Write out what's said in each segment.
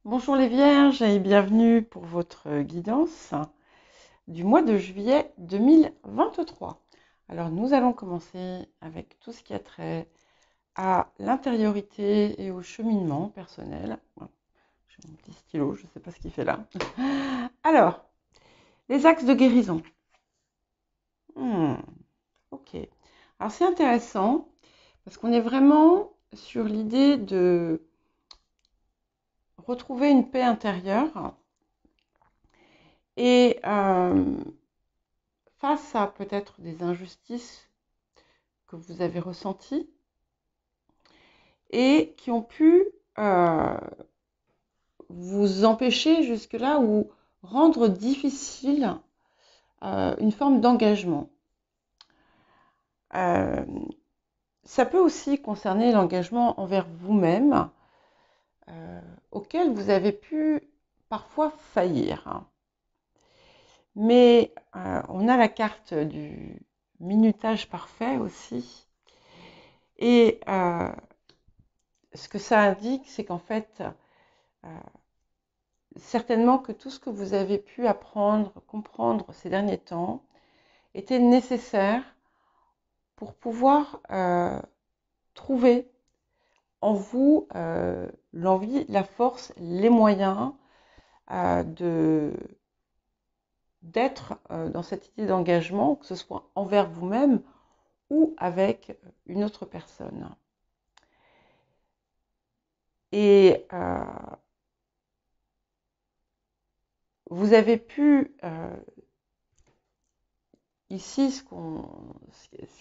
Bonjour les Vierges et bienvenue pour votre guidance du mois de juillet 2023. Alors nous allons commencer avec tout ce qui a trait à l'intériorité et au cheminement personnel. Voilà, j'ai mon petit stylo, je ne sais pas ce qu'il fait là. Alors, les axes de guérison. Ok. Alors c'est intéressant parce qu'on est vraiment sur l'idée de retrouver une paix intérieure et face à peut-être des injustices que vous avez ressenties et qui ont pu euh, vous empêcher jusque-là ou rendre difficile une forme d'engagement. Euh, Ça peut aussi concerner l'engagement envers vous-même, auquel vous avez pu parfois faillir. Mais on a la carte du minutage parfait aussi. Et ce que ça indique, c'est qu'en fait, certainement que tout ce que vous avez pu apprendre, comprendre ces derniers temps était nécessaire pour pouvoir trouver en vous l'envie, la force, les moyens de d'être dans cette idée d'engagement, que ce soit envers vous-même ou avec une autre personne. Et vous avez pu, ici, ce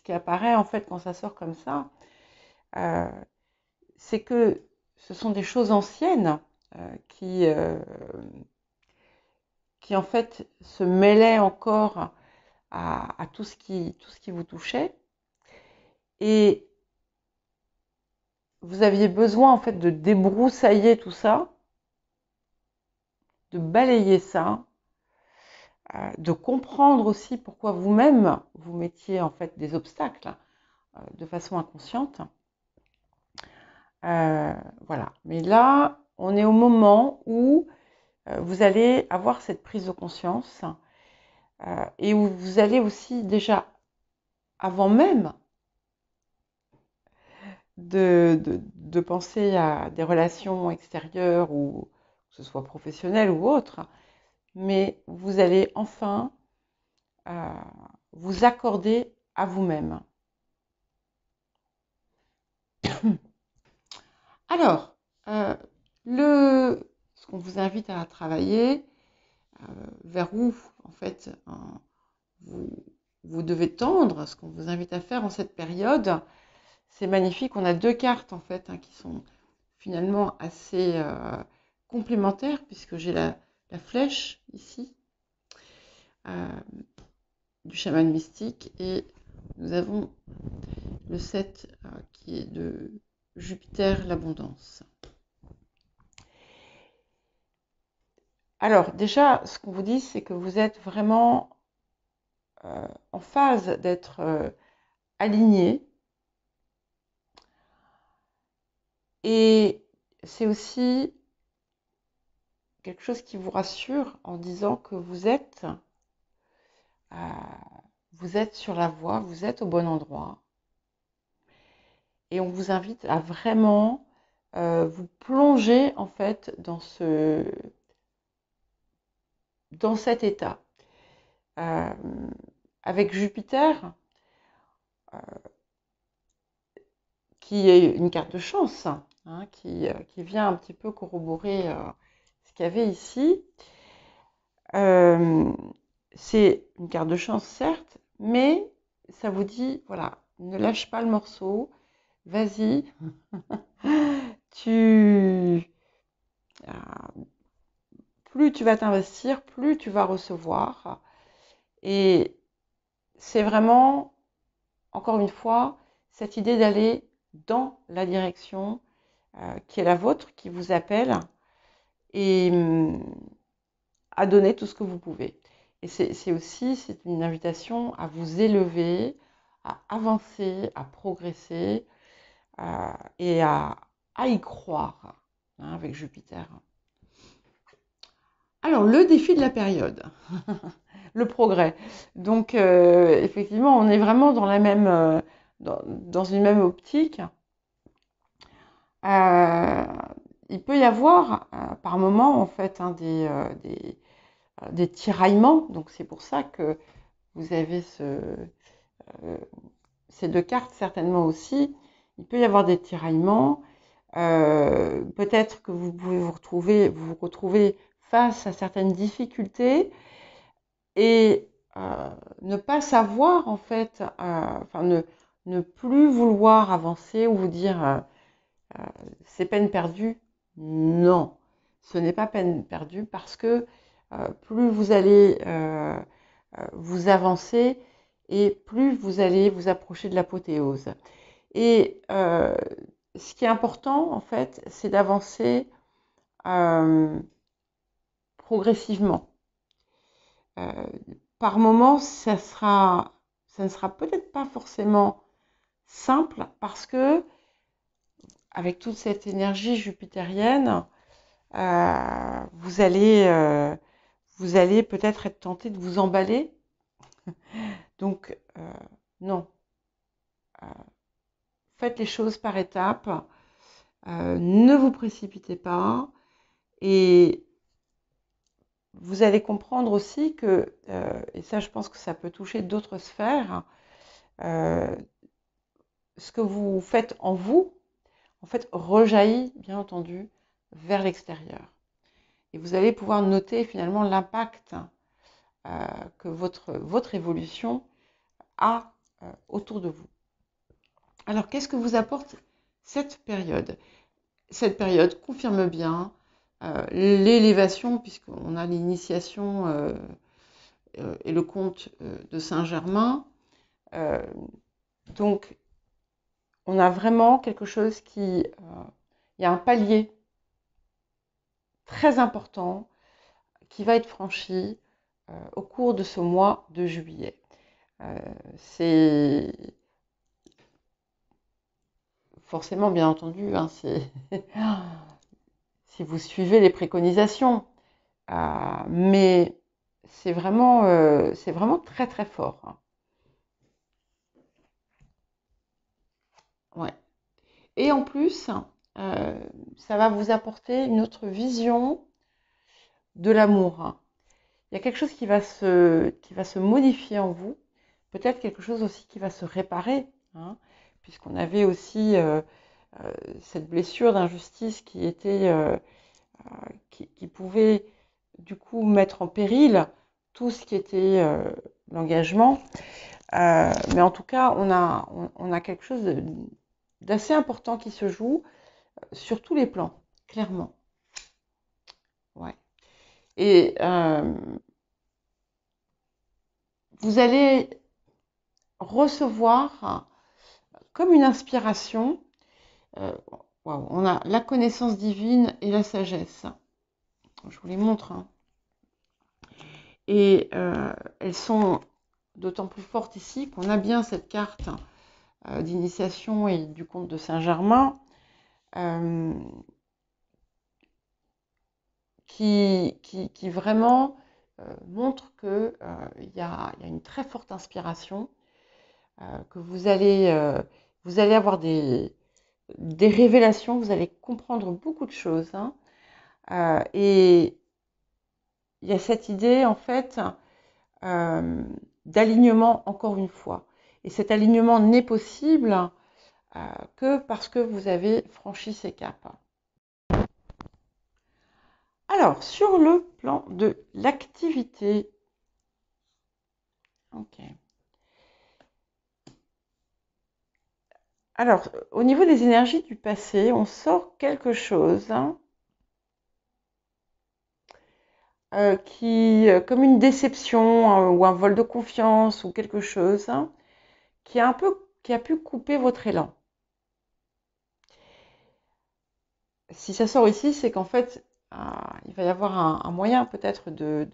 qui apparaît en fait quand ça sort comme ça, c'est que ce sont des choses anciennes qui en fait se mêlaient encore à tout ce qui vous touchait. Et vous aviez besoin en fait de débroussailler tout ça, de balayer ça, de comprendre aussi pourquoi vous-même vous mettiez en fait des obstacles de façon inconsciente. Voilà. Mais là, on est au moment où vous allez avoir cette prise de conscience et où vous allez aussi déjà, avant même de penser à des relations extérieures ou que ce soit professionnelles ou autres, mais vous allez enfin euh, vous accorder à vous-même. Alors, euh, ce qu'on vous invite à travailler, vers où en fait vous, vous devez tendre, ce qu'on vous invite à faire en cette période, c'est magnifique. On a deux cartes en fait qui sont finalement assez complémentaires puisque j'ai la flèche ici euh, du chaman mystique et nous avons le 7 qui est de Jupiter, l'abondance. Alors déjà, ce qu'on vous dit, c'est que vous êtes vraiment en phase d'être aligné. Et c'est aussi quelque chose qui vous rassure en disant que vous êtes sur la voie, vous êtes au bon endroit. Et on vous invite à vraiment vous plonger en fait dans cet état. Euh, Avec Jupiter, qui est une carte de chance, qui vient un petit peu corroborer ce qu'il y avait ici. Euh, c'est une carte de chance, certes, mais ça vous dit, voilà, ne lâche pas le morceau, vas-y, tu, plus tu vas t'investir, plus tu vas recevoir. Et c'est vraiment, encore une fois, cette idée d'aller dans la direction qui est la vôtre, qui vous appelle, et à donner tout ce que vous pouvez. Et c'est aussi une invitation à vous élever, à avancer, à progresser et à y croire avec Jupiter. Alors, le défi de la période, le progrès. Donc, effectivement, on est vraiment dans dans une même optique. Euh, il peut y avoir, par moment, en fait, hein, des tiraillements. Donc, c'est pour ça que vous avez ces deux cartes, certainement aussi. Il peut y avoir des tiraillements. Peut-être que vous pouvez vous retrouver face à certaines difficultés et ne pas savoir en fait, enfin ne plus vouloir avancer ou vous dire c'est peine perdue. Non, ce n'est pas peine perdue parce que plus vous allez vous avancer et plus vous allez vous approcher de l'apothéose. Et ce qui est important, en fait, c'est d'avancer euh, progressivement. Euh, Par moment, ça ne sera peut-être pas forcément simple parce que, avec toute cette énergie jupitérienne, vous allez peut-être être tenté de vous emballer. Donc, non. Euh, Faites les choses par étapes. Ne vous précipitez pas. Et vous allez comprendre aussi que, et ça je pense que ça peut toucher d'autres sphères, euh, ce que vous faites en fait, rejaillit bien entendu vers l'extérieur. Et vous allez pouvoir noter finalement l'impact que votre évolution a autour de vous. Alors qu'est-ce que vous apporte cette période? Cette période confirme bien l'élévation, puisqu'on a l'initiation et le conte de Saint-Germain. Euh, donc, on a vraiment quelque chose il y a un palier très important qui va être franchi au cours de ce mois de juillet. C'est forcément, bien entendu, hein, si vous suivez les préconisations, mais c'est vraiment très très fort. Hein. Ouais. Et en plus, ça va vous apporter une autre vision de l'amour. Hein. Il y a quelque chose qui va se modifier en vous, peut-être quelque chose aussi qui va se réparer, hein, puisqu'on avait aussi cette blessure d'injustice qui pouvait du coup mettre en péril tout ce qui était l'engagement. Mais en tout cas, on a quelque chose d'assez important qui se joue sur tous les plans, clairement. Ouais. Et vous allez recevoir comme une inspiration. Wow, on a la connaissance divine et la sagesse. Je vous les montre. Hein. Et elles sont d'autant plus fortes ici qu'on a bien cette carte d'initiation et du conte de Saint-Germain qui vraiment montre qu'il y a une très forte inspiration, que vous allez avoir des révélations, vous allez comprendre beaucoup de choses. Hein, et il y a cette idée, en fait, d'alignement, encore une fois. Et cet alignement n'est possible que parce que vous avez franchi ces caps. Alors, sur le plan de l'activité, ok. Alors, au niveau des énergies du passé, on sort quelque chose hein, comme une déception ou un vol de confiance ou quelque chose hein, qui a pu couper votre élan. Si ça sort ici, c'est qu'en fait, il va y avoir un moyen peut-être de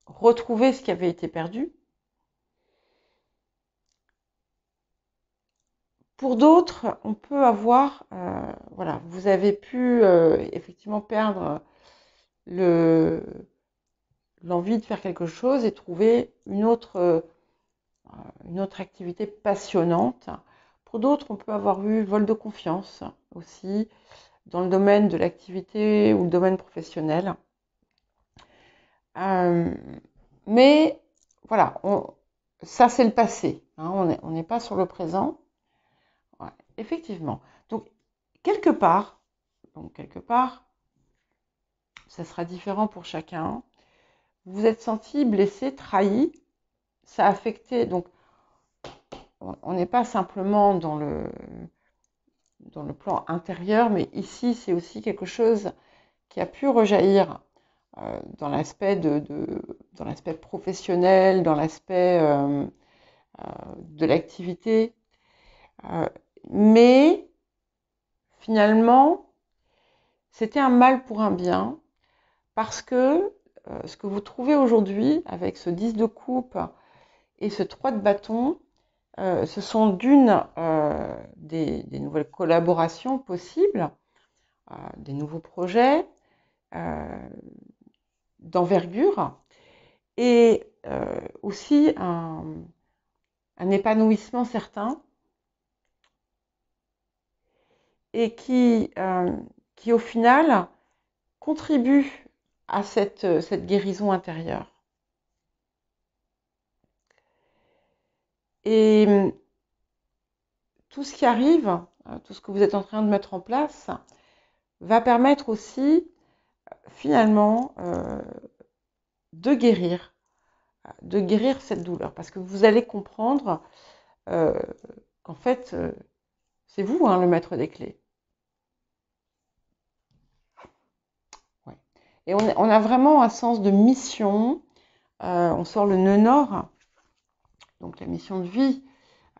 retrouver ce qui avait été perdu Pour d'autres, on peut avoir, voilà, vous avez pu effectivement perdre l'envie de faire quelque chose et trouver une autre activité passionnante. Pour d'autres, on peut avoir eu vol de confiance aussi dans le domaine de l'activité ou le domaine professionnel. Mais voilà, ça c'est le passé, hein, on n'est pas sur le présent. Ouais, effectivement. Donc quelque part, ça sera différent pour chacun. Vous vous êtes senti blessé, trahi, ça a affecté. Donc on n'est pas simplement dans le plan intérieur, mais ici c'est aussi quelque chose qui a pu rejaillir dans l'aspect dans l'aspect professionnel, dans l'aspect de l'activité. Mais finalement, c'était un mal pour un bien, parce que ce que vous trouvez aujourd'hui avec ce 10 de coupe et ce 3 de bâton, ce sont des nouvelles collaborations possibles, des nouveaux projets d'envergure, et aussi un épanouissement certain, et qui au final contribue à cette guérison intérieure. Et tout ce qui arrive, tout ce que vous êtes en train de mettre en place, va permettre aussi finalement de guérir cette douleur, parce que vous allez comprendre qu'en fait, c'est vous le maître des clés. Ouais. Et on a vraiment un sens de mission. On sort le nœud nord, donc la mission de vie.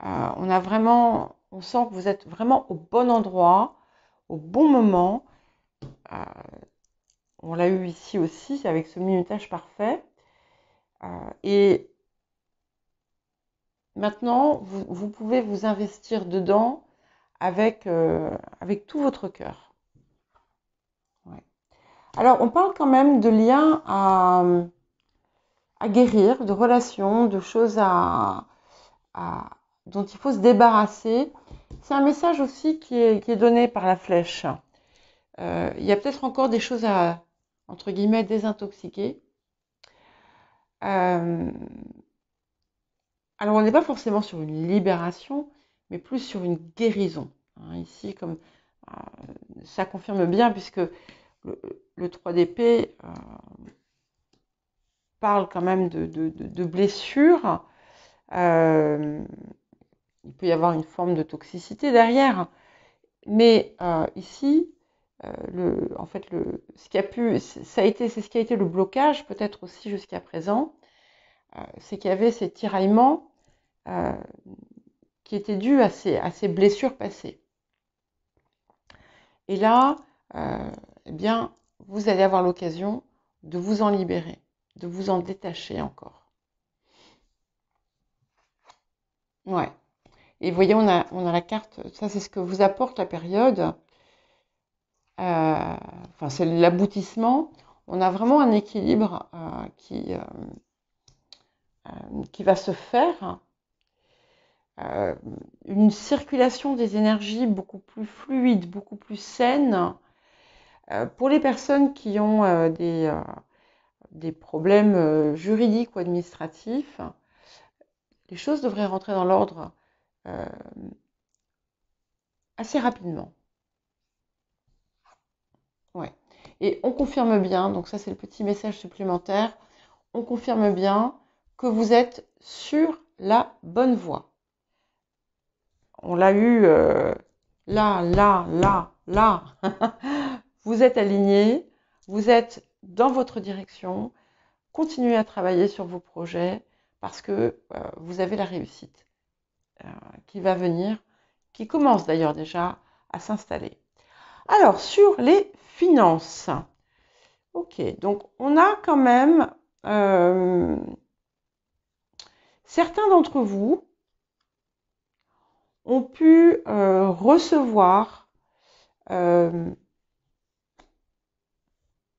On sent que vous êtes vraiment au bon endroit, au bon moment. On l'a eu ici aussi, avec ce minutage parfait. Et maintenant, vous pouvez vous investir dedans avec tout votre cœur. Ouais. Alors, on parle quand même de liens à guérir, de relations, de choses dont il faut se débarrasser. C'est un message aussi qui est donné par la flèche. Il y a peut-être encore des choses à, entre guillemets, désintoxiquer. Alors, on n'est pas forcément sur une libération, mais plus sur une guérison. Ici, comme ça confirme bien, puisque le 3 d'épée parle quand même de blessures. Il peut y avoir une forme de toxicité derrière, mais ici, ce qui a pu, c'est ce qui a été le blocage, peut-être aussi jusqu'à présent, c'est qu'il y avait ces tiraillements qui étaient dus à ces blessures passées. Et là, eh bien, vous allez avoir l'occasion de vous en libérer, de vous en détacher encore. Ouais. Et vous voyez, on a la carte, ça c'est ce que vous apporte la période. Enfin, c'est l'aboutissement. On a vraiment un équilibre qui va se faire. Une circulation des énergies beaucoup plus fluide, beaucoup plus saine. Pour les personnes qui ont des problèmes juridiques ou administratifs, les choses devraient rentrer dans l'ordre assez rapidement. Ouais. Et on confirme bien, donc ça c'est le petit message supplémentaire, on confirme bien que vous êtes sur la bonne voie. On l'a eu là. Vous êtes aligné, vous êtes dans votre direction. Continuez à travailler sur vos projets parce que vous avez la réussite qui va venir, qui commence d'ailleurs déjà à s'installer. Alors, sur les finances. Ok, donc on a quand même certains d'entre vous ont pu recevoir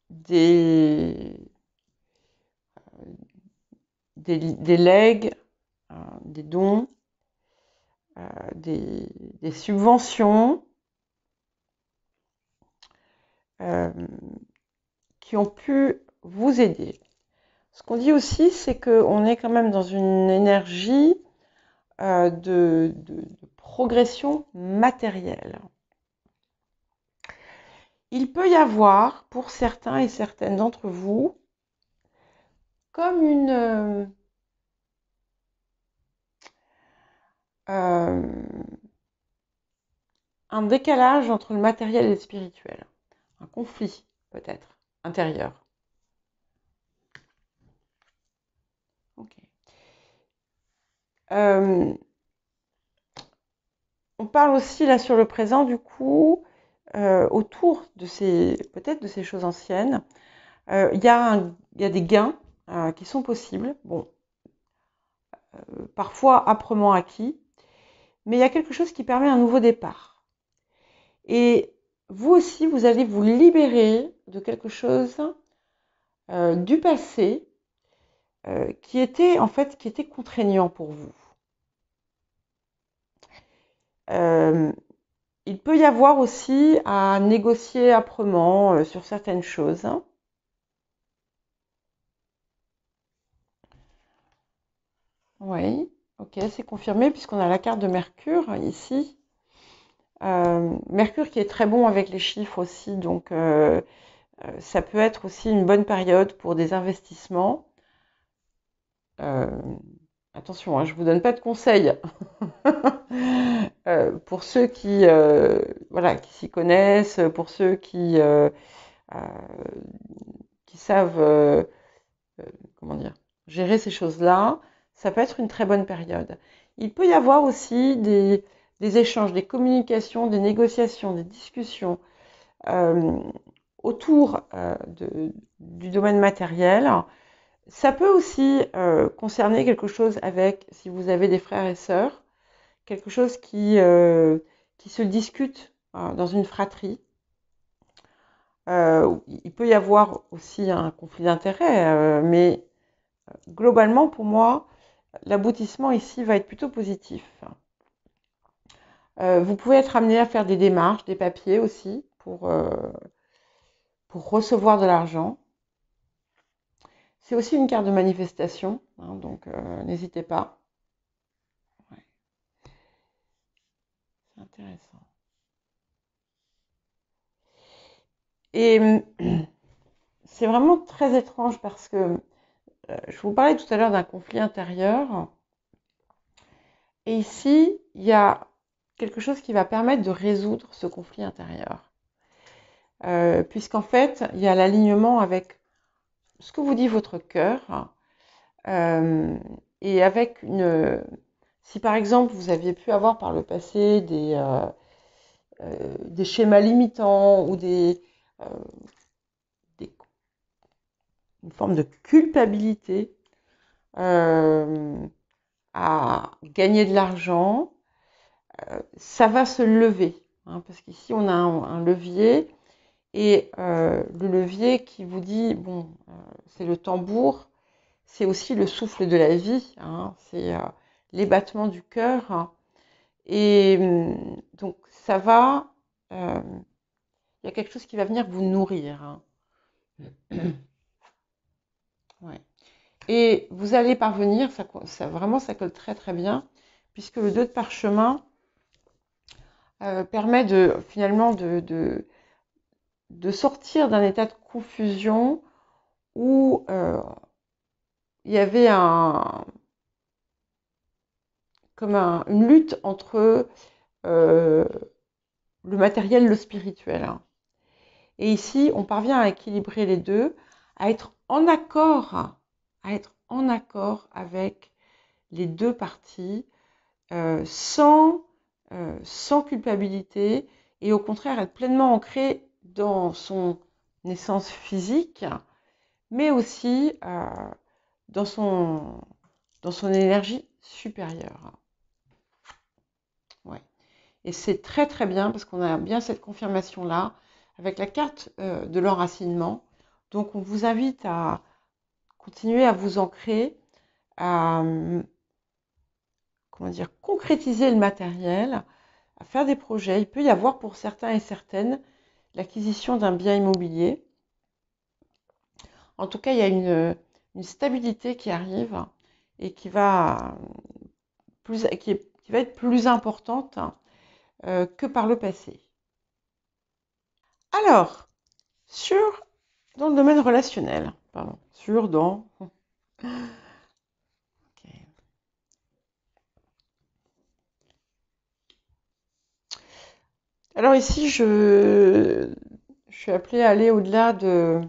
des legs, des dons, des subventions qui ont pu vous aider. Ce qu'on dit aussi, c'est qu'on est quand même dans une énergie de progression matérielle. Il peut y avoir, pour certains et certaines d'entre vous, comme un décalage entre le matériel et le spirituel. Un conflit, peut-être, intérieur. Ok. On parle aussi là sur le présent, du coup, autour de peut-être de ces choses anciennes. Il y a des gains qui sont possibles. Bon, parfois âprement acquis, mais il y a quelque chose qui permet un nouveau départ. Et vous aussi, vous allez vous libérer de quelque chose du passé qui était contraignant pour vous. Il peut y avoir aussi à négocier âprement sur certaines choses. Oui, ok, c'est confirmé puisqu'on a la carte de Mercure ici. Mercure qui est très bon avec les chiffres aussi, donc ça peut être aussi une bonne période pour des investissements. Attention, hein, je ne vous donne pas de conseils. Pour ceux qui s'y connaissent, pour ceux qui savent comment dire, gérer ces choses-là, ça peut être une très bonne période. Il peut y avoir aussi des échanges, des communications, des négociations, des discussions autour du domaine matériel. Ça peut aussi concerner quelque chose avec, si vous avez des frères et sœurs, quelque chose qui se discute dans une fratrie. Il peut y avoir aussi un conflit d'intérêts, mais globalement, pour moi, l'aboutissement ici va être plutôt positif. Vous pouvez être amené à faire des démarches, des papiers aussi, pour recevoir de l'argent. C'est aussi une carte de manifestation, hein, donc n'hésitez pas. Ouais. C'est intéressant. Et c'est vraiment très étrange parce que je vous parlais tout à l'heure d'un conflit intérieur. Et ici, il y a quelque chose qui va permettre de résoudre ce conflit intérieur. Puisqu'en fait, il y a l'alignement avec ce que vous dit votre cœur et avec si par exemple vous aviez pu avoir par le passé des schémas limitants ou une forme de culpabilité à gagner de l'argent, ça va se lever. Hein, parce qu'ici, on a un levier. Et le levier qui vous dit, bon, c'est le tambour, c'est aussi le souffle de la vie. Hein, c'est les battements du cœur. Hein, et donc, ça va... Il y a quelque chose qui va venir vous nourrir. Hein. Ouais. Et vous allez parvenir, vraiment ça colle très très bien, puisque le 2 de parchemin permet finalement de sortir d'un état de confusion où il y avait une lutte entre le matériel et le spirituel. Hein. Et ici, on parvient à équilibrer les deux, à être en accord avec les deux parties, sans culpabilité, et au contraire être pleinement ancré dans son essence physique, mais aussi dans son énergie supérieure. Ouais. Et c'est très très bien parce qu'on a bien cette confirmation-là avec la carte de l'enracinement. Donc on vous invite à continuer à vous ancrer, à comment dire, concrétiser le matériel, à faire des projets. Il peut y avoir pour certains et certaines l'acquisition d'un bien immobilier. En tout cas, il y a une stabilité qui arrive et qui va être plus importante que par le passé. Alors, dans le domaine relationnel, pardon, Ok. Alors ici, je suis appelée à aller au-delà de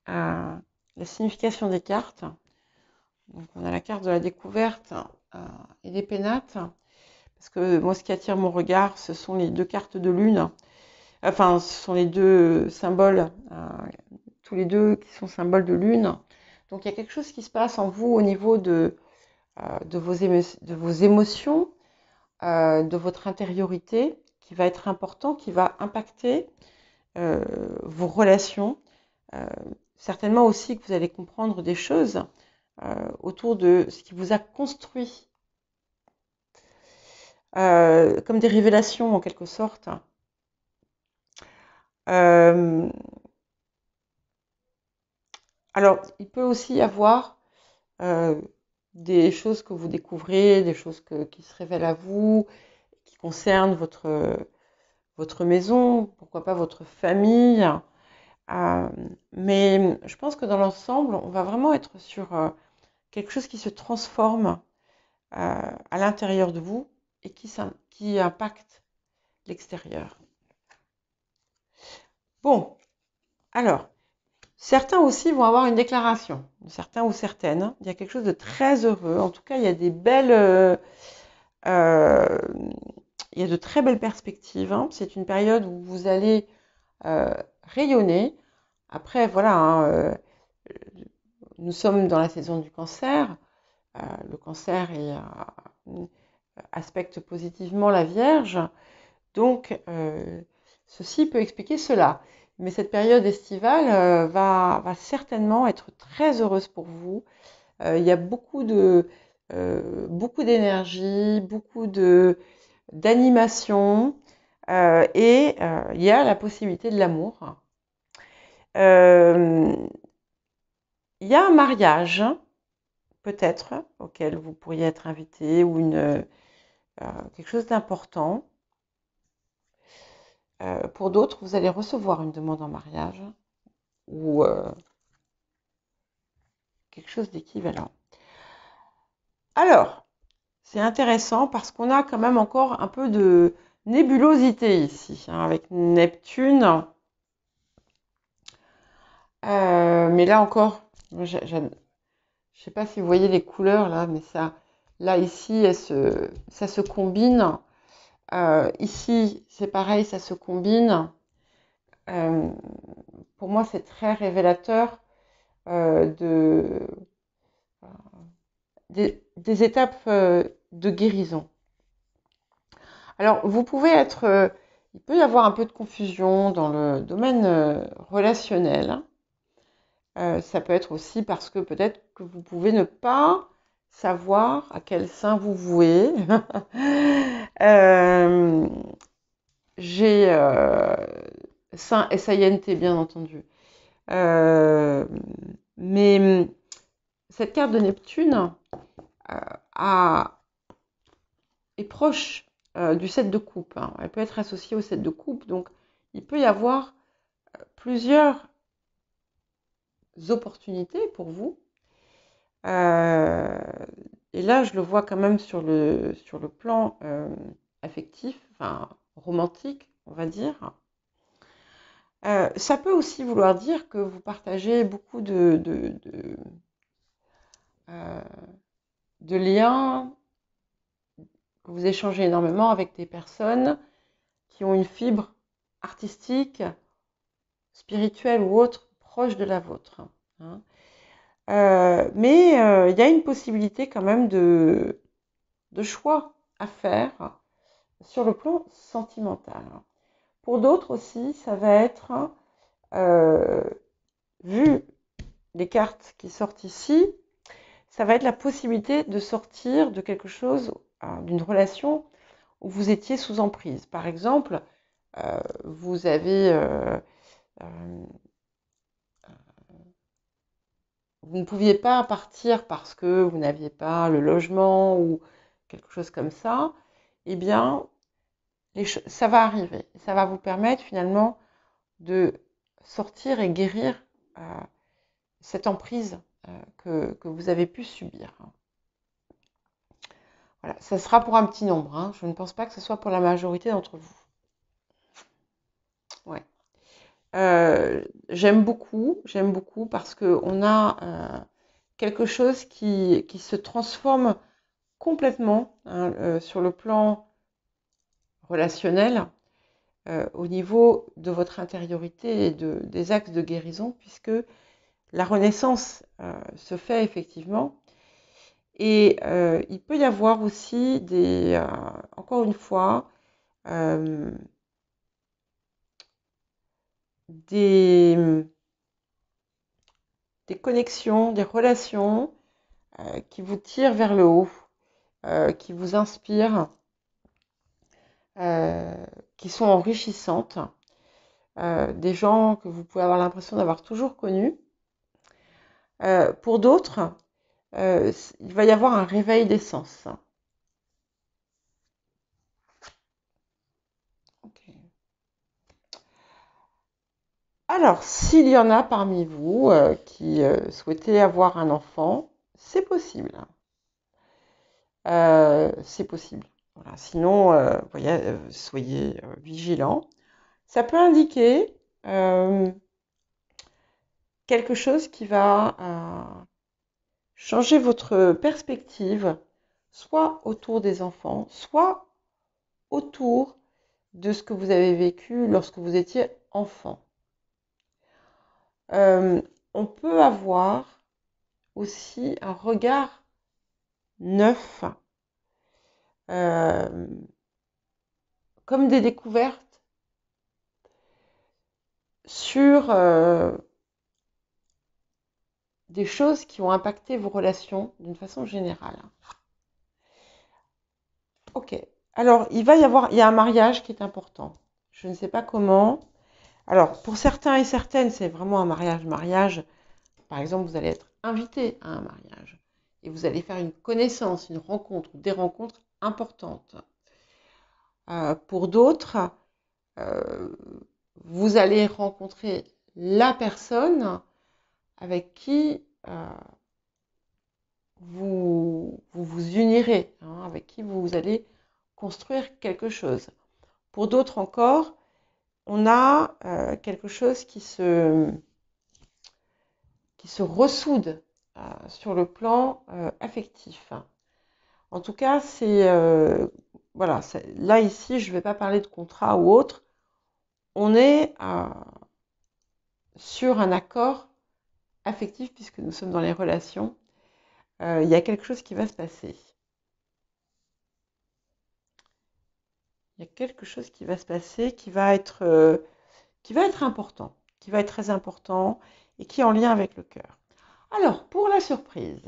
la signification des cartes. Donc, on a la carte de la découverte et des pénates. Parce que moi, ce qui attire mon regard, ce sont les deux cartes de lune. Enfin, ce sont les deux symboles, tous les deux qui sont symboles de lune. Donc, il y a quelque chose qui se passe en vous au niveau de vos émotions, de votre intériorité, qui va être important, qui va impacter vos relations. Certainement aussi que vous allez comprendre des choses autour de ce qui vous a construit, comme des révélations en quelque sorte. Alors, il peut aussi y avoir des choses que vous découvrez, des choses qui se révèlent à vous, qui concernent votre maison, pourquoi pas votre famille. Mais je pense que dans l'ensemble, on va vraiment être sur quelque chose qui se transforme à l'intérieur de vous et qui impacte l'extérieur. Bon, alors, certains aussi vont avoir une déclaration, certains ou certaines. Il y a quelque chose de très heureux. En tout cas, il y a des belles, il y a de très belles perspectives. Hein. C'est une période où vous allez rayonner. Après, voilà, hein, nous sommes dans la saison du cancer. Le cancer aspecte positivement la Vierge. Donc, ceci peut expliquer cela. Mais cette période estivale va certainement être très heureuse pour vous. Il y a beaucoup d'énergie, beaucoup d'animation et il y a la possibilité de l'amour. Il y a un mariage, peut-être, auquel vous pourriez être invité ou quelque chose d'important. Pour d'autres, vous allez recevoir une demande en mariage ou quelque chose d'équivalent. Alors, c'est intéressant parce qu'on a quand même encore un peu de nébulosité ici, hein, avec Neptune. Mais là encore, je ne sais pas si vous voyez les couleurs là, mais là ici, ça se combine. Ici, c'est pareil, ça se combine. Pour moi, c'est très révélateur des étapes de guérison. Alors, il peut y avoir un peu de confusion dans le domaine relationnel. Ça peut être aussi parce que peut-être que vous pouvez ne pas savoir à quel saint vous vouez. J'ai saint S-A-I-N-T, bien entendu. Mais cette carte de Neptune est proche du 7 de coupe. Hein. Elle peut être associée au 7 de coupe. Donc, il peut y avoir plusieurs opportunités pour vous. Et là, je le vois quand même sur le plan affectif, enfin romantique, on va dire. Ça peut aussi vouloir dire que vous partagez beaucoup de liens, que vous échangez énormément avec des personnes qui ont une fibre artistique, spirituelle ou autre proche de la vôtre. Hein. Mais il y a une possibilité quand même de choix à faire sur le plan sentimental. Pour d'autres aussi, ça va être, vu les cartes qui sortent ici, ça va être la possibilité de sortir de quelque chose, d'une relation où vous étiez sous emprise. Par exemple, vous avez, vous ne pouviez pas partir parce que vous n'aviez pas le logement ou quelque chose comme ça. Eh bien, ça va arriver. Ça va vous permettre finalement de sortir et guérir cette emprise que vous avez pu subir. Voilà, ça sera pour un petit nombre, hein. Je ne pense pas que ce soit pour la majorité d'entre vous. Ouais. J'aime beaucoup parce qu'on a quelque chose qui se transforme complètement, hein, sur le plan relationnel, au niveau de votre intériorité et des axes de guérison, puisque la renaissance se fait effectivement. Et il peut y avoir aussi encore une fois, des connexions, des relations qui vous tirent vers le haut, qui vous inspirent, qui sont enrichissantes, des gens que vous pouvez avoir l'impression d'avoir toujours connus. Pour d'autres, il va y avoir un réveil des sens. Okay. Alors, s'il y en a parmi vous qui souhaitez avoir un enfant, c'est possible. C'est possible. Voilà. Sinon, soyez vigilants. Ça peut indiquer quelque chose qui va changer votre perspective, soit autour des enfants, soit autour de ce que vous avez vécu lorsque vous étiez enfant. On peut avoir aussi un regard neuf, comme des découvertes sur des choses qui ont impacté vos relations d'une façon générale. Ok. Alors, il y a un mariage qui est important. Je ne sais pas comment. Alors, pour certains et certaines, c'est vraiment un mariage. Par exemple, vous allez être invité à un mariage et vous allez faire une connaissance, une rencontre, des rencontres importantes. Pour d'autres, vous allez rencontrer la personne avec qui vous unirez, hein, avec qui vous allez construire quelque chose. Pour d'autres encore, on a quelque chose qui se ressoude sur le plan affectif. En tout cas, voilà, là ici, je ne vais pas parler de contrat ou autre. On est sur un accord affectif puisque nous sommes dans les relations. Il y a quelque chose qui va se passer. Il y a quelque chose qui va se passer qui va être important, qui va être très important et qui est en lien avec le cœur. Alors, pour la surprise.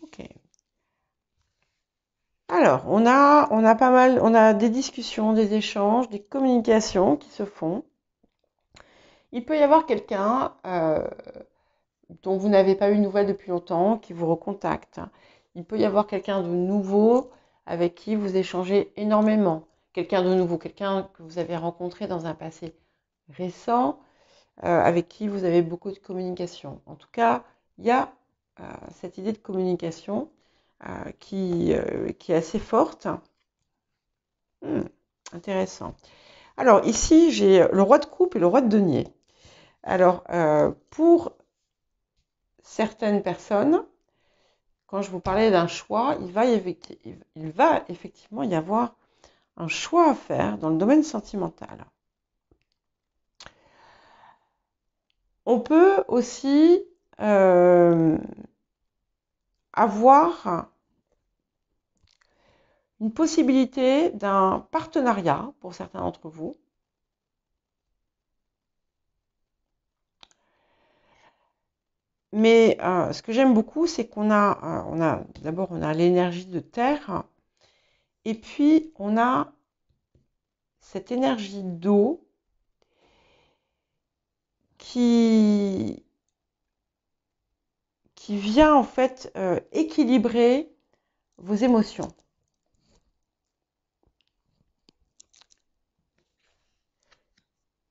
Ok. Alors, on a des discussions, des échanges, des communications qui se font. Il peut y avoir quelqu'un dont vous n'avez pas eu de nouvelles depuis longtemps qui vous recontacte. Il peut y avoir quelqu'un de nouveau avec qui vous échangez énormément. Quelqu'un de nouveau, quelqu'un que vous avez rencontré dans un passé récent, avec qui vous avez beaucoup de communication. En tout cas, il y a cette idée de communication qui est assez forte. Intéressant. Alors ici, j'ai le roi de coupe et le roi de denier. Alors, pour certaines personnes, quand je vous parlais d'un choix, il va effectivement y avoir un choix à faire dans le domaine sentimental. On peut aussi avoir une possibilité d'un partenariat pour certains d'entre vous. Mais ce que j'aime beaucoup, c'est qu'on a d'abord on a l'énergie de terre, et puis on a cette énergie d'eau qui vient en fait équilibrer vos émotions.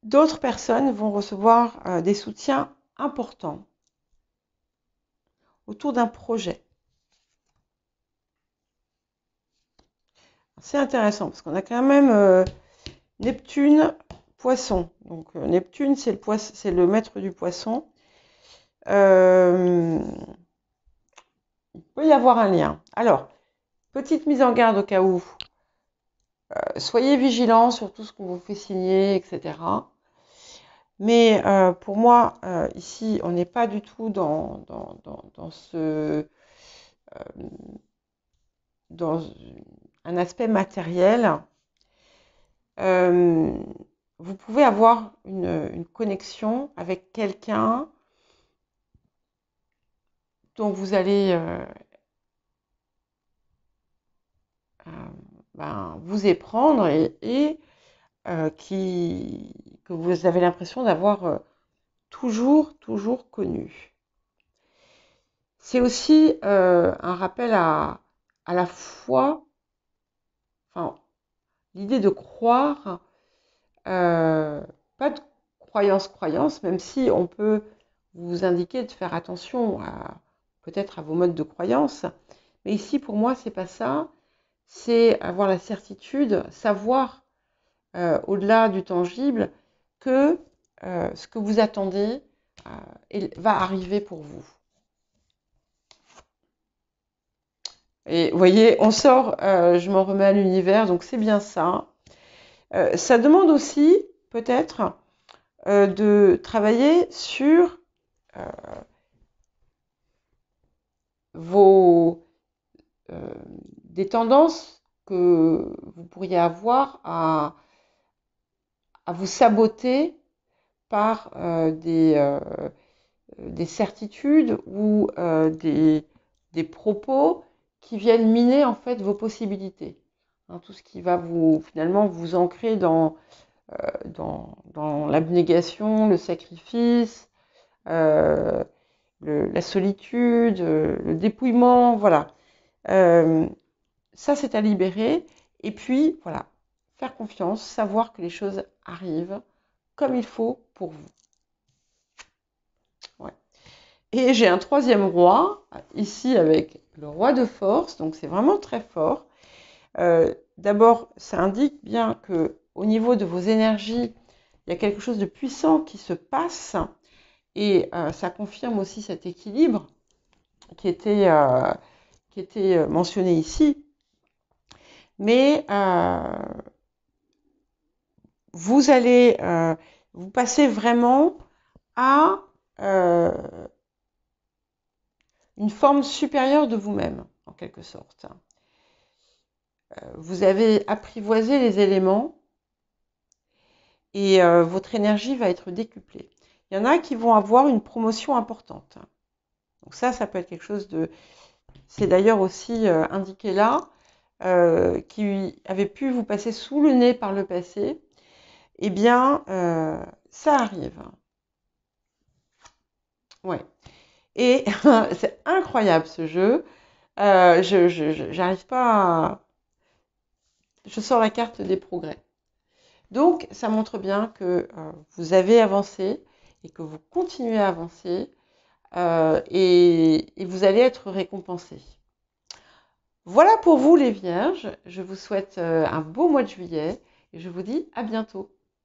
D'autres personnes vont recevoir des soutiens importants autour d'un projet. C'est intéressant parce qu'on a quand même Neptune, Poisson. Donc Neptune, c'est le maître du Poisson. Il peut y avoir un lien. Alors, petite mise en garde au cas où. Soyez vigilants sur tout ce qu'on vous fait signer, etc. Mais pour moi, ici, on n'est pas du tout dans un aspect matériel. Vous pouvez avoir une connexion avec quelqu'un dont vous allez vous éprendre et que vous avez l'impression d'avoir toujours connu. C'est aussi un rappel à la foi, enfin, l'idée de croire, pas de croyance, même si on peut vous indiquer de faire attention peut-être à vos modes de croyance. Mais ici, pour moi, c'est pas ça. C'est avoir la certitude, savoir, au-delà du tangible, que ce que vous attendez va arriver pour vous. Et vous voyez, on sort, je m'en remets à l'univers, donc c'est bien ça. Ça demande aussi, peut-être, de travailler sur des tendances que vous pourriez avoir à vous saboter par des certitudes ou des propos qui viennent miner en fait vos possibilités. Hein, tout ce qui va finalement vous ancrer dans l'abnégation, le sacrifice, la solitude, le dépouillement, voilà. Ça, c'est à libérer. Et puis, voilà, faire confiance, savoir que les choses arrivent comme il faut pour vous. Ouais. Et j'ai un troisième roi, ici avec le roi de force, donc c'est vraiment très fort. D'abord, ça indique bien que au niveau de vos énergies, il y a quelque chose de puissant qui se passe, et ça confirme aussi cet équilibre qui était mentionné ici. Mais vous allez vous passer vraiment à une forme supérieure de vous-même, en quelque sorte. Vous avez apprivoisé les éléments et votre énergie va être décuplée. Il y en a qui vont avoir une promotion importante. Donc ça peut être quelque chose de... C'est d'ailleurs aussi indiqué là, qui avait pu vous passer sous le nez par le passé. Eh bien, ça arrive. Ouais. Et c'est incroyable ce jeu. J'arrive pas à... Je sors la carte des progrès. Donc, ça montre bien que vous avez avancé et que vous continuez à avancer et vous allez être récompensé. Voilà pour vous les Vierges. Je vous souhaite un beau mois de juillet et je vous dis à bientôt.